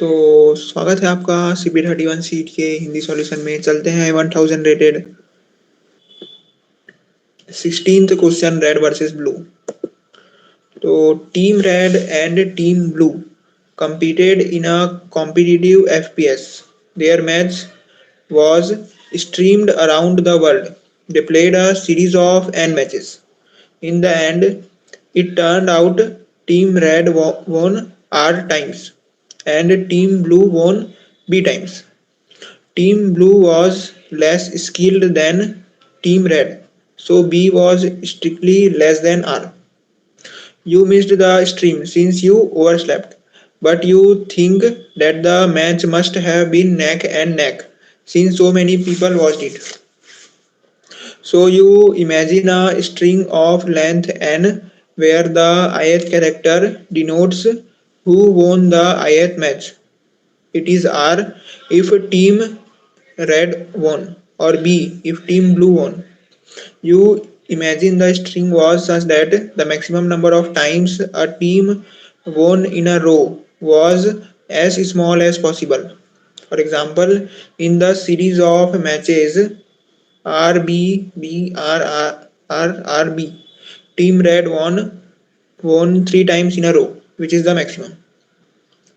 तो स्वागत है आपका CP31 सीट के हिंदी सॉल्यूशन में। चलते हैं 1000 rated 16th question, red versus blue. तो team red and team blue competed in a competitive FPS. Their match was streamed around the world. They played a series of N matches. In the end, it turned out Team Red won R times and Team Blue won B times. Team Blue was less skilled than Team Red, so B was strictly less than R. You missed the stream since you overslept, but you think that the match must have been neck and neck since so many people watched it. So you imagine a string of length n where the ith character denotes who won the ith match. It is R if team red won, or B if team blue won. You imagine the string was such that the maximum number of times a team won in a row was as small as possible. For example, in the series of matches RB, Team Red won 3 times in a row, which is the maximum.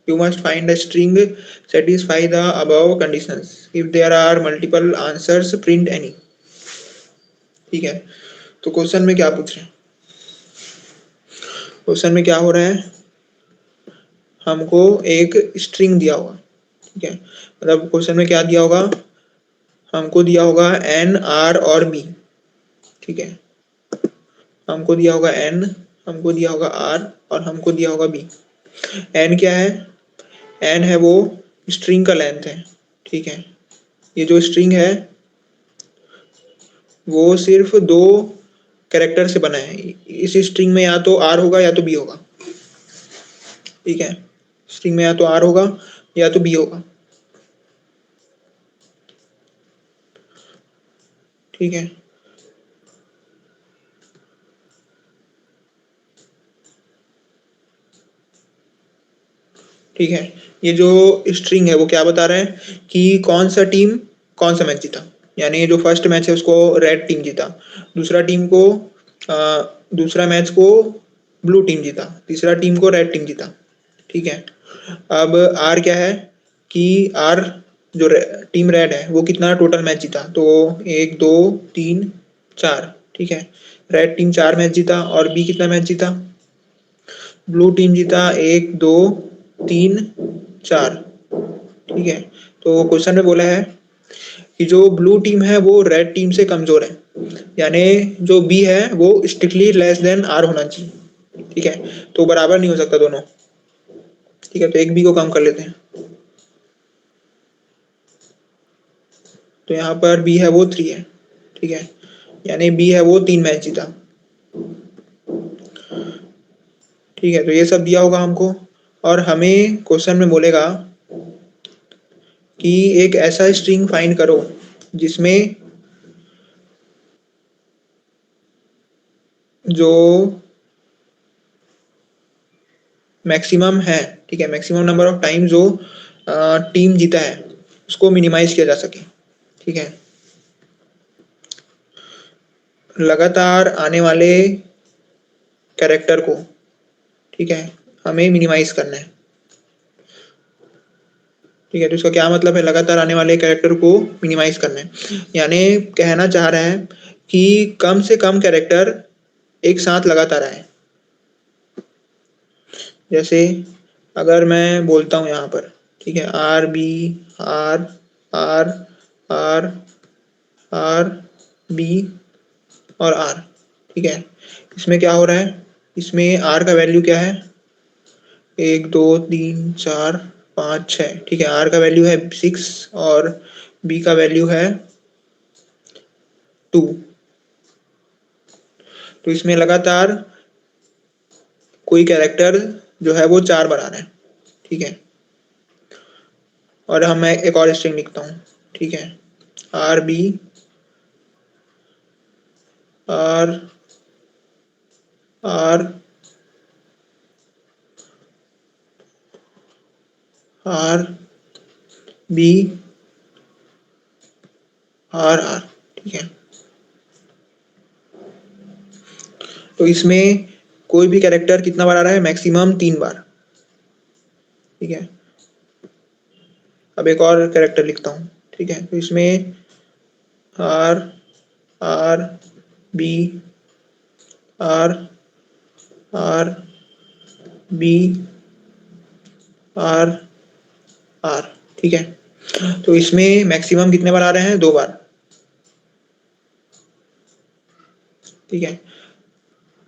You must find a string satisfy the above conditions. If there are multiple answers, print any. ठीक है, तो question में क्या पूछ रहे हैं? Question में क्या हो रहा है? हमको एक स्ट्रिंग दिया होगा, ठीक है। मतलब क्वेश्चन में क्या दिया होगा? हमको दिया होगा एन, आर और बी, ठीक है। हमको दिया होगा एन, हमको दिया होगा आर और हमको दिया होगा बी। एन क्या है? एन है वो स्ट्रिंग का लेंथ है, ठीक है। ये जो स्ट्रिंग है वो सिर्फ दो कैरेक्टर से बना है। इस स्ट्रिंग में या तो आर होगा या तो बी होगा, ठीक है। स्ट्रिंग में या तो आर होगा या तो बी होगा, ठीक है। ठीक है, ये जो स्ट्रिंग है वो क्या बता रहा है कि कौन सा टीम कौन सा मैच जीता। यानी जो फर्स्ट मैच है उसको रेड टीम जीता, दूसरा मैच को ब्लू टीम जीता, तीसरा टीम को रेड टीम जीता, ठीक है। अब आर क्या है कि आर जो टीम रेड है वो कितना टोटल मैच जीता, तो 1 2 3 4, ठीक है। रेड टीम 4 मैच जीता और बी कितना मैच जीता? ब्लू टीम जीता 1 2 3 4, ठीक है। तो क्वेश्चन में बोला है कि जो ब्लू टीम है वो रेड टीम से कमजोर है, यानी जो बी है वो स्ट्रिक्टली लेस देन आर होना चाहिए, ठीक है। तो बराबर नहीं हो सकता दोनों, ठीक है। तो एक बी को कम कर लेते हैं, तो यहाँ पर बी है वो 3 है, ठीक है। यानी बी है वो 3 मैच जीता, ठीक है। तो ये सब दिया होगा हमको और हमें क्वेश्चन में बोलेगा कि एक ऐसा स्ट्रिंग फाइंड करो जिसमें जो मैक्सिमम है, ठीक है, मैक्सिमम नंबर ऑफ टाइम जो टीम जीता है उसको मिनिमाइज किया जा सके, ठीक है। लगातार आने वाले कैरेक्टर को, ठीक है, हमें मिनिमाइज करना है, ठीक है। तो इसका क्या मतलब है? लगातार आने वाले कैरेक्टर को मिनिमाइज करना है, यानी कहना चाह रहा है कि कम से कम कैरेक्टर एक साथ लगातार आए। जैसे अगर मैं बोलता हूँ यहाँ पर, ठीक है, R B R R R R B और आर, ठीक है। इसमें क्या हो रहा है? इसमें आर का वैल्यू क्या है? 1 2 3 4 5 6, ठीक है। आर का वैल्यू है 6 और बी का वैल्यू है 2। तो इसमें लगातार कोई कैरेक्टर जो है वो 4 बना रहा है, ठीक है। और हम मैं एक और स्ट्रिंग लिखता हूँ, ठीक है, R B R R R B R R, ठीक है। तो इसमें कोई भी कैरेक्टर कितना बार आ रहा है, मैक्सिमम 3 बार, ठीक है। अब एक और कैरेक्टर लिखता हूँ, ठीक है। तो इसमें R R B R R B R R, ठीक है। तो इसमें मैक्सिमम कितने बार आ रहे हैं, 2 बार, ठीक है।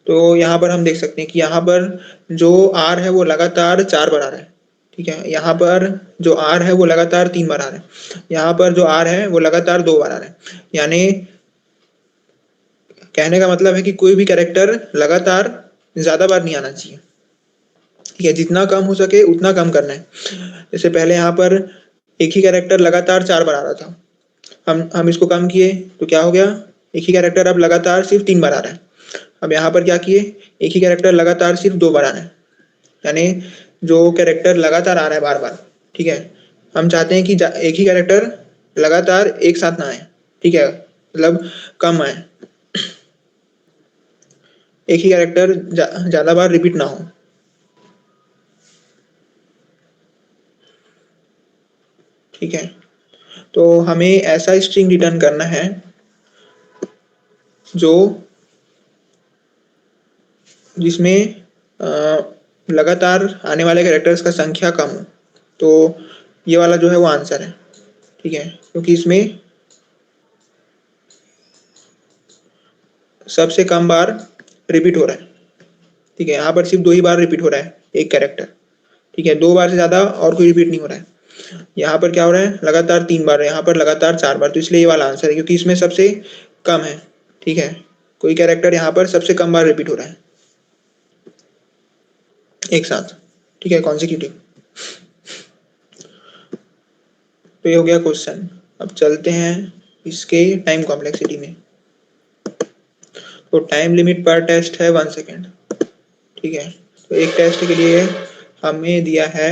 तो यहाँ पर हम देख सकते हैं कि यहाँ पर जो आर है वो लगातार 4 बार आ रहा है, ठीक है। यहाँ पर जो आर है वो लगातार 3 बार आ रहा है, यहाँ पर जो आर है वो लगातार 2 बार आ रहा है। यानी कहने का मतलब है कि कोई भी कैरेक्टर लगातार ज्यादा बार नहीं आना चाहिए, ठीक है। जितना कम हो सके उतना कम करना है। जैसे पहले यहाँ पर एक ही कैरेक्टर लगातार 4 बार आ रहा था, हम इसको कम किए तो क्या हो गया, एक ही कैरेक्टर अब लगातार सिर्फ 3 बार आ रहा है। अब यहाँ पर क्या किए, एक ही कैरेक्टर लगातार सिर्फ 2 बार आ रहा है। यानी जो कैरेक्टर लगातार आ रहा है बार बार, ठीक है, हम चाहते हैं कि एक ही कैरेक्टर लगातार एक साथ ना आए, ठीक है, मतलब कम आए, एक ही कैरेक्टर ज्यादा बार रिपीट ना हो, ठीक है। तो हमें ऐसा स्ट्रिंग रिटर्न करना है जो जिसमें लगातार आने वाले कैरेक्टर्स का संख्या कम हो। तो ये वाला जो है वो आंसर है, ठीक है, क्योंकि इसमें सबसे कम बार रिपीट हो रहा है, ठीक है। यहाँ पर सिर्फ 2 ही बार रिपीट हो रहा है एक कैरेक्टर, ठीक है, 2 बार से ज्यादा और कोई रिपीट नहीं हो रहा है। यहाँ पर क्या हो रहा है, लगातार 3 बार, यहाँ पर लगातार 4 बार, तो इसलिए ये वाला आंसर है, क्योंकि इसमें सबसे कम है, ठीक है। कोई कैरेक्टर यहाँ पर सबसे कम बार रिपीट हो रहा है एक साथ, ठीक है, कॉन्सिक्यूटिव। तो ये हो गया क्वेश्चन। अब चलते हैं इसके टाइम कॉम्प्लेक्सिटी में। तो टाइम लिमिट पर टेस्ट है 1 सेकेंड, ठीक है। तो एक टेस्ट के लिए हमें दिया है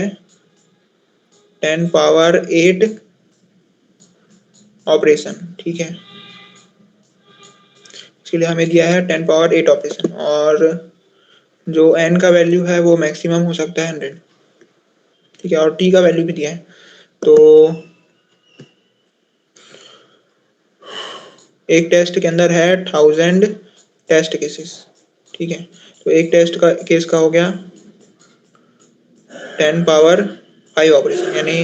10 पावर 8 ऑपरेशन, ठीक है। इसके लिए हमें दिया है 10 पावर 8 ऑपरेशन, और जो n का वैल्यू है वो मैक्सिमम हो सकता है 100, ठीक है, और t का वैल्यू भी दिया है। तो एक टेस्ट के अंदर है 1000 टेस्ट केसेस, ठीक है। तो एक टेस्ट का केस का हो गया 10 पावर 5 ऑपरेशन, यानी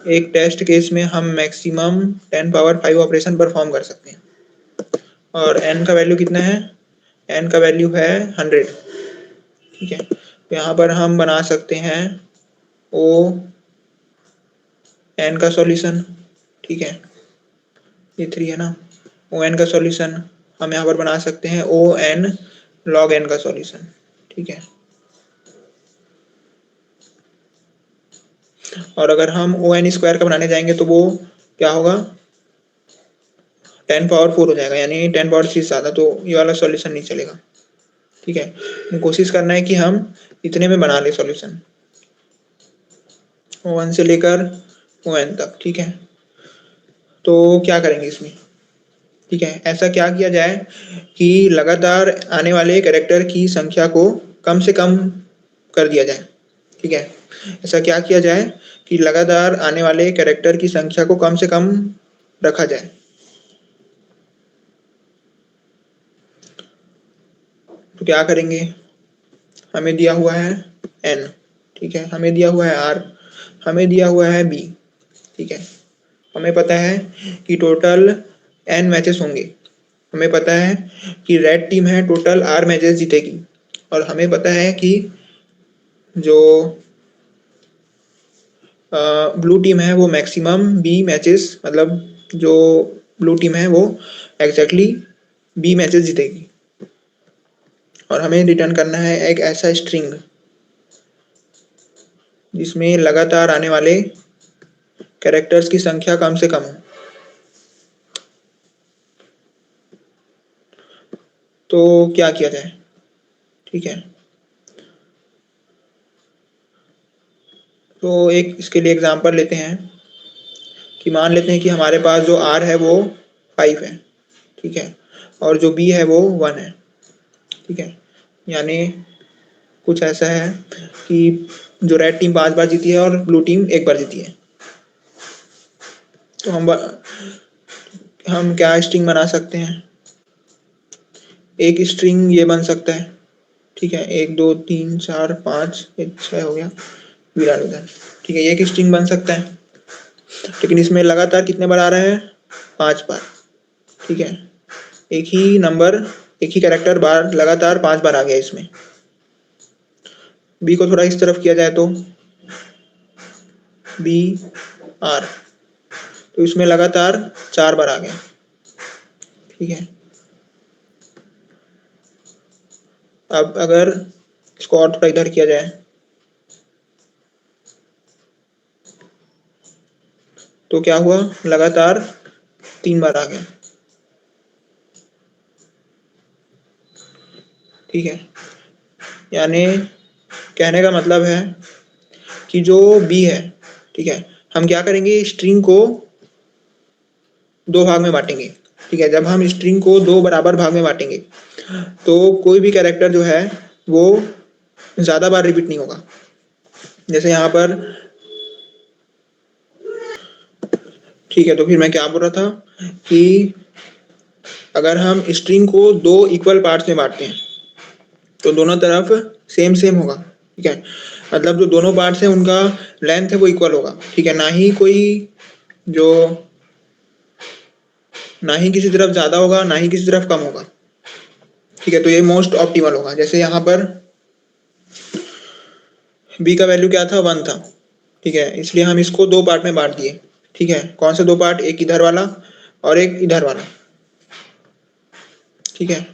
एक टेस्ट केस में हम मैक्सिमम 10 पावर 5 ऑपरेशन परफॉर्म कर सकते हैं। और n का वैल्यू कितना है, n का वैल्यू है 100, ठीक है। तो यहाँ पर हम बना सकते हैं ओ n का सॉल्यूशन, ठीक है, ये 3 है ना। ओ एन का सॉल्यूशन हम यहाँ पर बना सकते हैं ओ एन लॉग एन का सॉल्यूशन, ठीक है। और अगर हम ओ एन स्क्वायर का बनाने जाएंगे तो वो क्या होगा, 10 पावर 4 हो जाएगा, यानी 10 पावर 3 से ज्यादा, तो ये वाला सॉल्यूशन नहीं चलेगा, ठीक है। कोशिश करना है कि हम इतने में बना ले सॉल्यूशन, ओ वन से लेकर ओ एन तक, ठीक है। तो क्या करेंगे इसमें, ठीक है, ऐसा क्या किया जाए कि लगातार आने वाले कैरेक्टर की संख्या को कम से कम कर दिया जाए, ठीक है। ऐसा क्या किया जाए कि लगातार आने वाले कैरेक्टर की संख्या को कम से कम रखा जाए। तो क्या करेंगे, हमें दिया हुआ है n, ठीक है, हमें दिया हुआ है r, हमें दिया हुआ है b, ठीक है। हमें पता है कि टोटल n मैचेस होंगे, हमें पता है कि रेड टीम है टोटल r मैचेस जीतेगी, और हमें पता है कि जो ब्लू टीम है वो मैक्सिमम बी मैचेस, मतलब जो ब्लू टीम है वो एग्जैक्टली बी मैचेस जीतेगी। और हमें रिटर्न करना है एक ऐसा स्ट्रिंग जिसमें लगातार आने वाले कैरेक्टर्स की संख्या कम से कम हो। तो क्या किया जाए, ठीक है। तो एक इसके लिए एग्जांपल लेते हैं कि मान लेते हैं कि हमारे पास जो r है वो 5 है, ठीक है, और जो b है वो 1 है, ठीक है। यानी कुछ ऐसा है कि जो रेड टीम 5 बार जीती है और ब्लू टीम 1 बार जीती है। तो हम क्या स्ट्रिंग बना सकते हैं, एक स्ट्रिंग ये बन सकता है, ठीक है, 1 2 3 4 5 6 हो गया विराट उधर, ठीक है, ये एक स्ट्रिंग बन सकता है। लेकिन इसमें लगातार कितने बार आ रहा है, 5 बार, ठीक है, एक ही नंबर, एक ही कैरेक्टर बार लगातार 5 बार आ गया इसमें। बी को थोड़ा इस तरफ किया जाए तो बी आर, तो इसमें लगातार 4 बार आ गया, ठीक है। अब अगर इसको और थोड़ा इधर किया जाए तो क्या हुआ, लगातार 3 बार आ गया, ठीक है। यानी कहने का मतलब है कि जो बी है, ठीक है, हम क्या करेंगे, स्ट्रिंग को 2 भाग में बांटेंगे, ठीक है। जब हम स्ट्रिंग को 2 बराबर भाग में बांटेंगे तो कोई भी कैरेक्टर जो है वो ज्यादा बार रिपीट नहीं होगा। जैसे यहाँ पर, ठीक है, तो फिर मैं क्या बोल रहा था कि अगर हम स्ट्रिंग को 2 इक्वल पार्ट्स में बांटते हैं तो दोनों तरफ सेम सेम होगा, ठीक है। मतलब जो दोनों पार्ट्स हैं उनका लेंथ है वो इक्वल होगा, ठीक है, जो ना ही किसी तरफ ज्यादा होगा ना ही किसी तरफ कम होगा, ठीक है। तो ये मोस्ट ऑप्टिमल होगा। जैसे यहाँ पर बी का वैल्यू क्या था, 1 था, ठीक है, इसलिए हम इसको 2 पार्ट में बांट दिए, ठीक है। कौन से 2 पार्ट, एक इधर वाला और एक इधर वाला, ठीक है।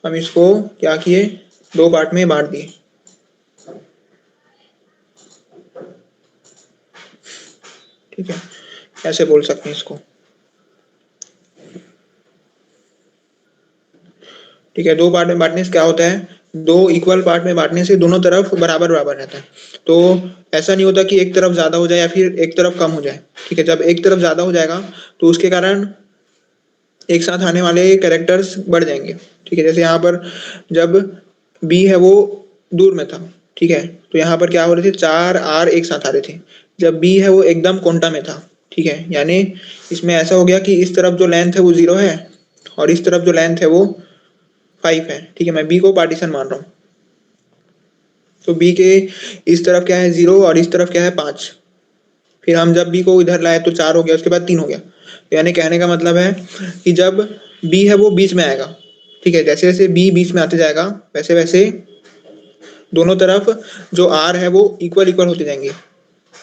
हम इसको क्या किए, 2 पार्ट में बांट दिए, ठीक है। ऐसे बोल सकते हैं इसको, ठीक है। 2 पार्ट में बांटने से क्या होता है, 2 इक्वल पार्ट में बांटने से दोनों तरफ बराबर बराबर रहता है। तो ऐसा नहीं होता कि एक तरफ ज्यादा हो जाए या फिर एक तरफ कम हो जाए, ठीक है। जब एक तरफ ज्यादा हो जाएगा तो उसके कारण एक साथ आने वाले कैरेक्टर्स बढ़ जाएंगे, ठीक है। जैसे यहाँ पर जब बी है वो दूर में था, ठीक है, तो यहाँ पर क्या हो रहे थे, 4 आर एक साथ आ रहे थे। जब बी है वो एकदम कोंटा में था, ठीक है, यानी इसमें ऐसा हो गया कि इस तरफ जो लेंथ है वो 0 है और इस तरफ जो लेंथ है वो 5 है, ठीक है। मैं बी को पार्टीशन मान रहा हूँ, तो बी के इस तरफ क्या है, 0 और इस तरफ क्या है, 5। फिर हम जब बी को इधर लाए तो 4 हो गया, उसके बाद 3 हो गया। तो यानी कहने का मतलब है कि जब बी है वो बीच में आएगा, ठीक है, जैसे जैसे बी बीच में आते जाएगा वैसे वैसे दोनों तरफ जो आर है वो इक्वल इक्वल होते जाएंगे,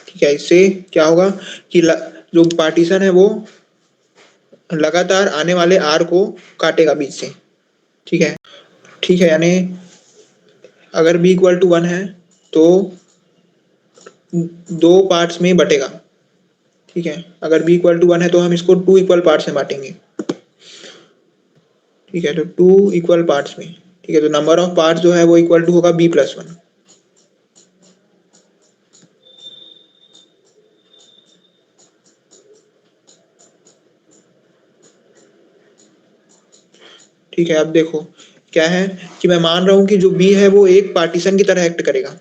ठीक है। इससे क्या होगा कि जो पार्टीशन है वो लगातार आने वाले आर को काटेगा बीच से, ठीक है, ठीक है। यानी अगर बी इक्वल टू 1 है तो 2 पार्ट्स में बटेगा, ठीक है। अगर बी इक्वल टू 1 है तो हम इसको 2 इक्वल पार्ट्स में बांटेंगे, ठीक है, तो 2 इक्वल पार्ट्स में, ठीक है। तो नंबर ऑफ पार्ट्स जो है वो इक्वल टू होगा b+1, ठीक है। अब देखो क्या है कि मैं मान रहा हूं कि जो बी है वो एक पार्टीशन की तरह एक्ट करेगा।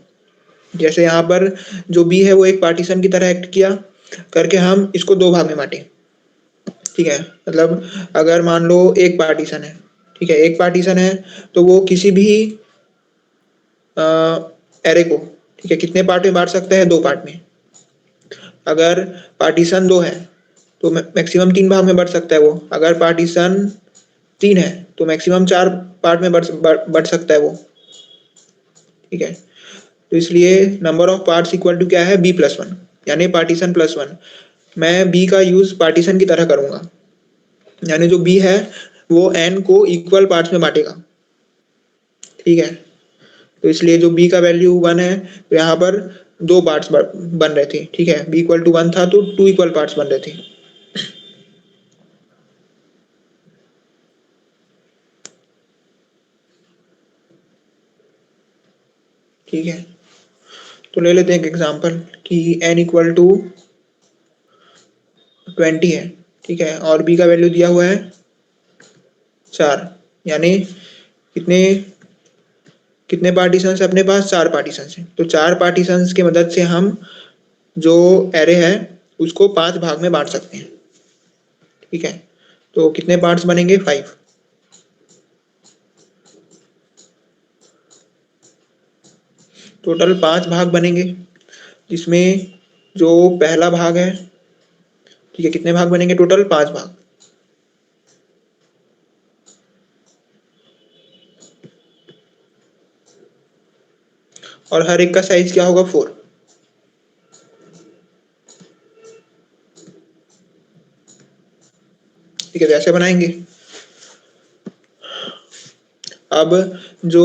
जैसे यहाँ पर जो बी है वो एक पार्टीशन की तरह एक्ट किया करके हम इसको 2 भाग में बांटे, ठीक है। मतलब अगर मान लो एक पार्टीशन है, ठीक है, एक पार्टीशन है तो वो किसी भी एरे को, ठीक है, कितने पार्ट में बांट सकता है, 2 पार्ट में। अगर पार्टीशन 2 है तो मैक्सिमम 3 भाग में बढ़ सकता है वो। अगर पार्टीशन 3 है तो मैक्सिमम 4 पार्ट में बढ़ सकता है वो, ठीक है। तो इसलिए number of parts equal to क्या है, b+1, यानी पार्टीशन +1। मैं बी का यूज पार्टीशन की तरह करूंगा, यानी जो बी है वो एन को इक्वल पार्ट्स में बांटेगा, ठीक है। तो इसलिए जो बी का वैल्यू 1 है तो यहाँ पर 2 पार्ट्स बन रहे थे, ठीक है, बी इक्वल टू 1 था तो 2 इक्वल पार्ट्स बन रहे थे, ठीक है। तो ले लेते हैं एक एग्जांपल कि n इक्वल टू 20 है, ठीक है, और b का वैल्यू दिया हुआ है 4, यानी कितने कितने पार्टीशंस है अपने पास? 4 पार्टीशंस हैं। तो 4 पार्टीशंस की मदद से हम जो एरे है उसको 5 भाग में बांट सकते हैं, ठीक है। तो कितने पार्ट्स बनेंगे? 5। टोटल 5 भाग बनेंगे, जिसमें जो पहला भाग है, ठीक है, कितने भाग बनेंगे? टोटल 5 भाग। और हर एक का साइज क्या होगा? 4। ठीक है, तो ऐसे बनाएंगे। अब जो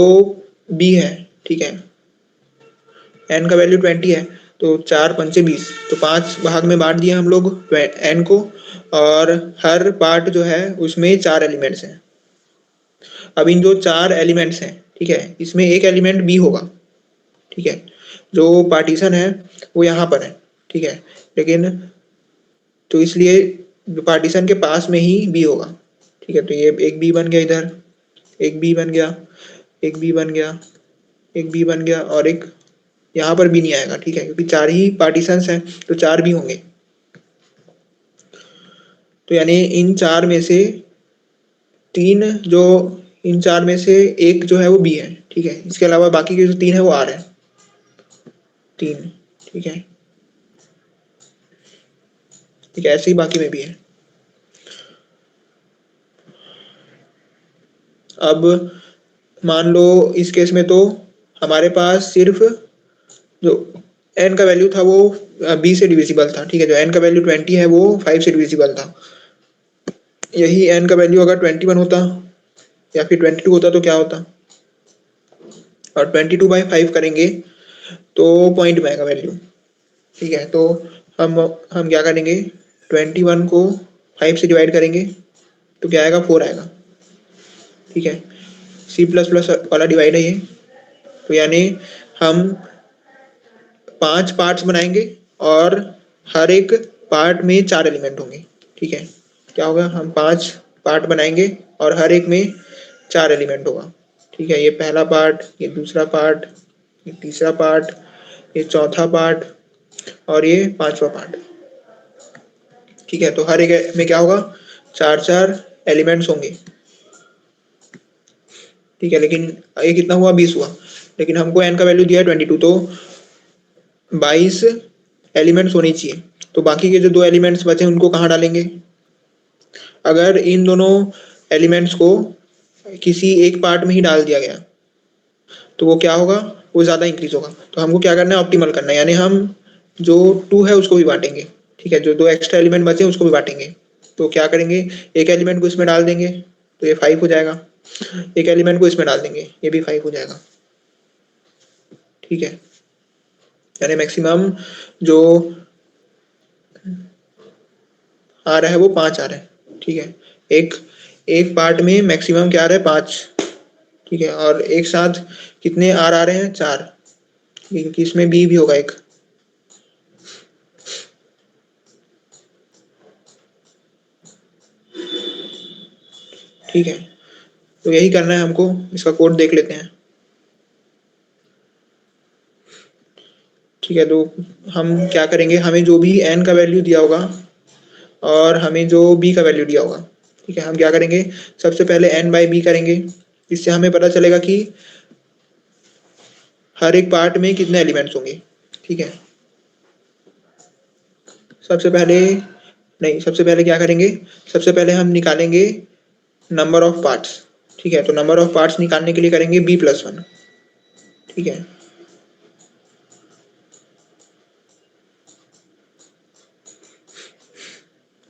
b है, ठीक है, n का वैल्यू 20 है, तो 4 पंचे 20, तो 5 भाग में बांट दिया हम लोग n को, और हर पार्ट जो है उसमें 4 एलिमेंट्स हैं। अब इन जो 4 एलिमेंट्स हैं, ठीक है, इसमें एक एलिमेंट b होगा, ठीक है, जो पार्टीशन है वो यहाँ पर है, ठीक है, लेकिन तो इसलिए पार्टीशन के पास में ही b होगा, ठीक है। तो ये एक b बन गया, इधर एक b बन गया, एक b बन गया, एक b बन गया, और एक यहाँ पर भी नहीं आएगा, ठीक है, क्योंकि 4 ही पार्टीशंस हैं तो 4 भी होंगे। तो यानी इन 4 में से 3 जो इन 4 में से एक जो है वो b है, ठीक है, इसके अलावा बाकी के जो 3 है वो r है, 3, ठीक है, ठीक है, ऐसे ही बाकी में भी है। अब मान लो इस केस में तो हमारे पास सिर्फ जो n का वैल्यू था वो b से डिविजिबल था, ठीक है, जो n का वैल्यू 20 है वो 5 से डिविजिबल था। यही n का वैल्यू अगर 21 होता या फिर 22 होता तो क्या होता? और 22/5 करेंगे तो पॉइंट में आएगा वैल्यू, ठीक है। तो हम क्या करेंगे? 21 को 5 से डिवाइड करेंगे तो क्या आएगा? 4 आएगा, ठीक है। C++ वाला डिवाइड है ये। तो यानी हम 5 पार्ट्स बनाएंगे और हर एक पार्ट में 4 एलिमेंट होंगे, ठीक है। क्या होगा? हम 5 पार्ट बनाएंगे और हर एक में 4 एलिमेंट होगा, ठीक है। ये पहला पार्ट, ये दूसरा पार्ट, ये तीसरा पार्ट, ये चौथा पार्ट और ये पांचवा पार्ट, ठीक है। तो हर एक में क्या होगा? 4-4 एलिमेंट्स होंगे, ठीक है। लेकिन ये कितना हुआ? 20 हुआ, लेकिन हमको n का वैल्यू दिया है 22, तो 22 एलिमेंट्स होने चाहिए। तो बाकी के जो 2 एलिमेंट्स बचे उनको कहाँ डालेंगे? अगर इन दोनों एलिमेंट्स को किसी एक पार्ट में ही डाल दिया गया तो वो क्या होगा? वो ज़्यादा इंक्रीज होगा। तो हमको क्या करना है? ऑप्टिमल करना है, यानी हम जो 2 है उसको भी बांटेंगे, ठीक है, जो 2 एक्स्ट्रा एलिमेंट बचे उसको भी बांटेंगे। तो क्या करेंगे? एक एलिमेंट को इसमें डाल देंगे तो ये 5 हो जाएगा, एक एलिमेंट को इसमें डाल देंगे ये भी 5 हो जाएगा, ठीक है। यानी मैक्सिमम जो आ रहा है वो 5 आ रहा है, ठीक है। एक एक पार्ट में मैक्सिमम क्या आ रहा है? 5, ठीक है, और एक साथ कितने आर आ रहे हैं? 4, क्योंकि इसमें बी भी होगा एक, ठीक है। तो यही करना है हमको। इसका कोड देख लेते हैं, ठीक है। तो हम क्या करेंगे? हमें जो भी n का वैल्यू दिया होगा और हमें जो b का वैल्यू दिया होगा, ठीक है, हम क्या करेंगे? सबसे पहले n/b करेंगे, इससे हमें पता चलेगा कि हर एक पार्ट में कितने एलिमेंट्स होंगे, ठीक है। सबसे पहले नहीं, सबसे पहले क्या करेंगे? सबसे पहले हम निकालेंगे नंबर ऑफ पार्ट्स, ठीक है। तो नंबर ऑफ पार्ट्स निकालने के लिए करेंगे b+1, ठीक है।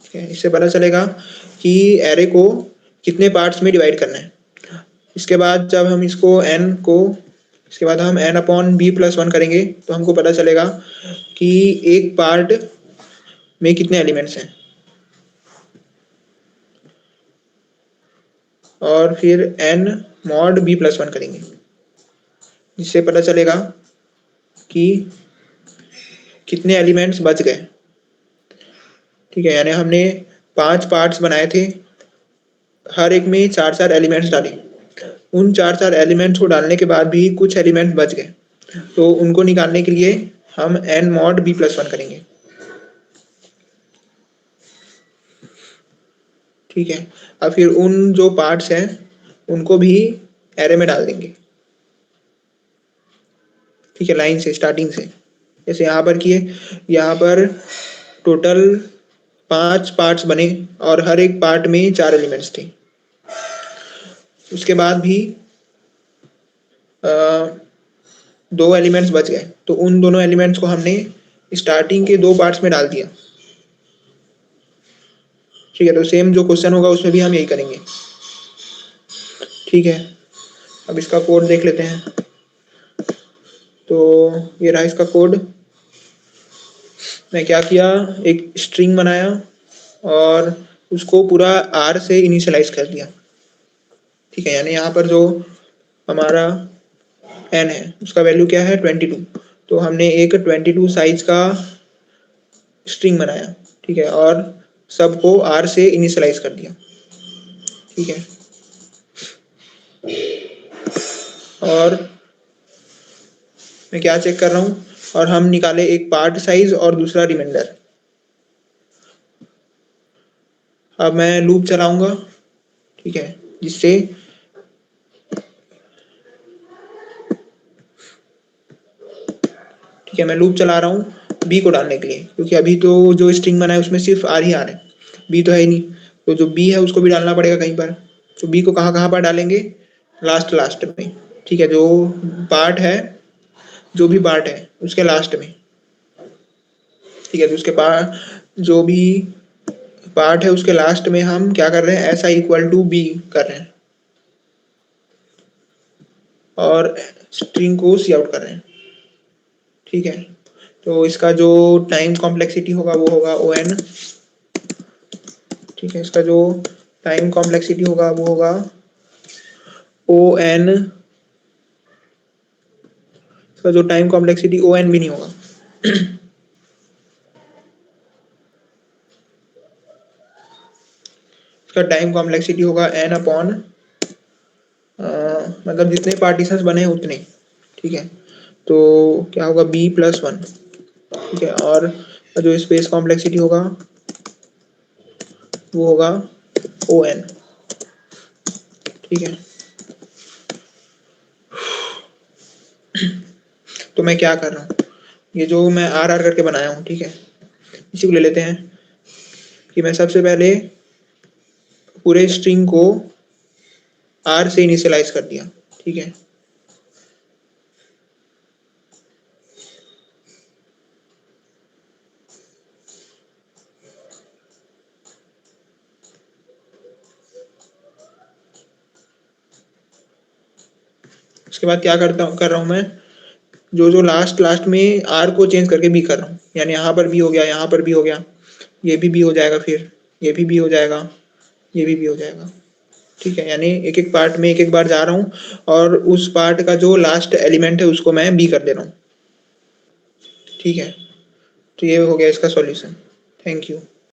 ठीक है, इससे पता चलेगा कि एरे को कितने पार्ट्स में डिवाइड करना है। इसके बाद जब हम इसके बाद हम n/b+1 करेंगे तो हमको पता चलेगा कि एक पार्ट में कितने एलिमेंट्स हैं, और फिर n/b+1 करेंगे, जिससे पता चलेगा कि कितने एलिमेंट्स बच गए। ठीक है, यानी हमने 5 पार्ट्स बनाए थे, हर एक में 4-4 एलिमेंट्स डाले। उन 4-4 एलिमेंट्स को डालने के बाद भी कुछ एलिमेंट्स बच गए, तो उनको निकालने के लिए हम n mod b+1 करेंगे। ठीक है, अब फिर उन जो पार्ट्स हैं उनको भी एरे में डाल देंगे। ठीक है, लाइन से, स्टार्टिंग से, जैसे यहाँ पर किए। यहाँ पर टोटल 5 पार्ट्स बने और हर एक पार्ट में 4 एलिमेंट्स थे। उसके बाद भी 2 एलिमेंट्स बच गए, तो उन दोनों एलिमेंट्स को हमने स्टार्टिंग के 2 पार्ट्स में डाल दिया। ठीक है, तो सेम जो क्वेश्चन होगा उसमें भी हम यही करेंगे। ठीक है, अब इसका कोड देख लेते हैं। तो ये रहा इसका कोड। मैं क्या किया, एक स्ट्रिंग बनाया और उसको पूरा r से इनिशियलाइज कर दिया। ठीक है, यानी यहाँ पर जो हमारा n है उसका वैल्यू क्या है, 22। तो हमने एक 22 साइज का स्ट्रिंग बनाया। ठीक है, और सबको r से इनिशियलाइज कर दिया। ठीक है, और मैं क्या चेक कर रहा हूँ, और हम निकाले एक पार्ट साइज और दूसरा रिमाइंडर। अब मैं लूप चलाऊंगा। ठीक है, जिससे ठीक है, मैं लूप चला रहा हूँ b को डालने के लिए, क्योंकि अभी तो जो स्ट्रिंग बना है उसमें सिर्फ r ही आ रहा है, b तो है ही नहीं। तो जो b है उसको भी डालना पड़ेगा कहीं पर। तो b को कहाँ कहाँ पर डालेंगे, लास्ट में। ठीक है, जो पार्ट है, जो भी पार्ट है उसके लास्ट में। ठीक है, तो उसके पास जो भी पार्ट है उसके लास्ट में हम क्या कर रहे हैं, ऐसा इक्वल टू b कर रहे हैं और स्ट्रिंग को सी आउट कर रहे हैं। ठीक है, तो इसका जो टाइम कॉम्प्लेक्सिटी होगा वो होगा ON। ठीक है, इसका जो टाइम कॉम्प्लेक्सिटी होगा वो होगा ON। इसका जो टाइम कॉम्प्लेक्सिटी ON भी नहीं होगा। इसका टाइम कॉम्प्लेक्सिटी होगा n अपॉन मतलब जितने पार्टीशंस बने हैं उतने। ठीक है, तो क्या होगा, b+1। ठीक है, और जो स्पेस कॉम्प्लेक्सिटी होगा वो होगा ON। ठीक है, तो मैं क्या कर रहा हूँ, ये जो मैं R करके बनाया हूँ, ठीक है, इसी को ले लेते हैं कि मैं सबसे पहले पूरे स्ट्रिंग को R से इनिशियलाइज कर दिया। ठीक है, उसके बाद क्या कर रहा हूँ मैं, जो लास्ट में R को चेंज करके B कर रहा हूँ, यानी यहाँ पर भी हो गया, यहाँ पर भी हो गया, ये भी हो जाएगा, फिर ये भी हो जाएगा, ये भी हो जाएगा। ठीक है, यानी एक एक पार्ट में एक एक बार जा रहा हूँ और उस पार्ट का जो लास्ट एलिमेंट है उसको मैं B कर दे रहा हूँ। ठीक है, तो ये हो गया इसका सॉल्यूशन। Thank you.